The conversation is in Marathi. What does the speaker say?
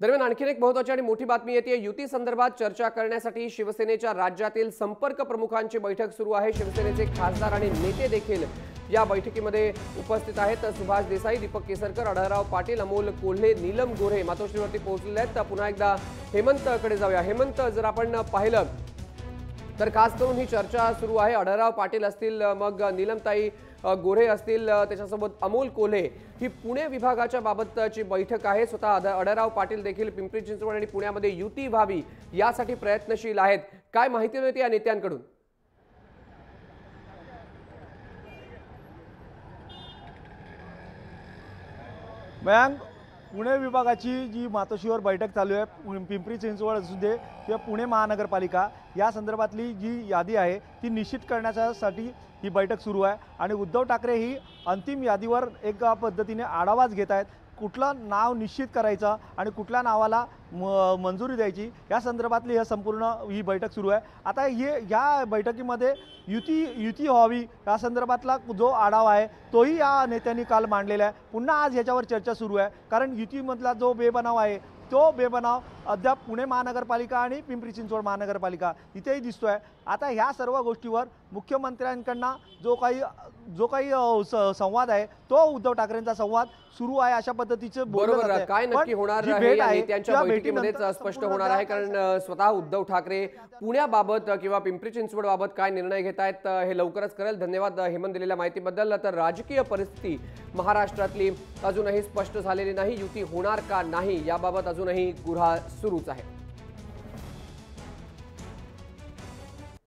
दरम्यान आणखीन एक महत्त्वाची आणि मोठी बातमी येते। युती संदर्भात चर्चा करण्यासाठी शिवसेनेच्या राज्यातील संपर्क प्रमुखांची बैठक सुरू आहे। शिवसेनेचे खासदार आणि नेते देखील या बैठकीमध्ये उपस्थित आहेत। सुभाष देसाई, दीपक केसरकर, अढळराव पाटील, अमोल कोल्हे, नीलम गोऱ्हे मातोश्रीवरती पोहोचलेले आहेत। पुन्हा एकदा हेमंतकडे जाऊया। हेमंत, जर आपण पाहिलं तर खास करून ही चर्चा सुरू आहे। अढळराव पाटील असतील, मग नीलमताई गोऱ्हे असतील, त्याच्यासोबत अमोल कोल्हे, ही पुणे विभागाच्या बाबतची बैठक आहे। स्वतः अढळराव पाटील देखील पिंपरी चिंचवड आणि पुण्यामध्ये युती व्हावी यासाठी प्रयत्नशील आहेत। काय माहिती मिळते या नेत्यांकडून? मयांक, पुणे विभागाची जी मातोश्रीवर बैठक चालू आहे, पिंपरी चिंचवड असू दे किंवा पुणे महानगरपालिका, या संदर्भातली जी यादी आहे ती निश्चित करण्यासाठी ही बैठक सुरू आहे। आणि उद्धव ठाकरे ही अंतिम यादीवर एक पद्धतीने आढावाच घेत आहेत। कुठलं नाव निश्चित करायचं आणि कुठल्या नावाला मंजुरी द्यायची या संदर्भातली ही संपूर्ण ही बैठक सुरू आहे। आता या बैठकीमध्ये युती व्हावी या संदर्भातला जो आढावा आहे तोही या नेत्यांनी काल मांडलेला आहे। पुन्हा आज याच्यावर चर्चा सुरू आहे, कारण युतीमधला जो बेबनाव आहे तो बेबनाव अद्याप पुणे महानगरपालिका आणि पिंपरी चिंचवड महानगरपालिका इथेही दिसतोय। आता ह्या सर्व गोष्टीवर मुख्यमंत्र्यांकडनं जो काही संवाद आहे तो उद्धव ठाकरेंचा संवाद सुरू आहे अशा पद्धतीचे बरोबर। काय नक्की होणार आहे या नेत्यांच्या बैठकीमध्ये स्पष्ट होणार आहे, कारण स्वतः उद्धव ठाकरे पुण्याबाबत किंवा पिंपरी चिंचवड बाबत काय निर्णय घेत आहेत हे लवकरच कळेल। धन्यवाद हेमंत दिलेल्या माहितीबद्दल। तर राजकीय परिस्थिती महाराष्ट्रातली अजूनही स्पष्ट झालेली नाही। युती होणार का नाही याबाबत अजूनही गुऱ्हा सुरूच आहे।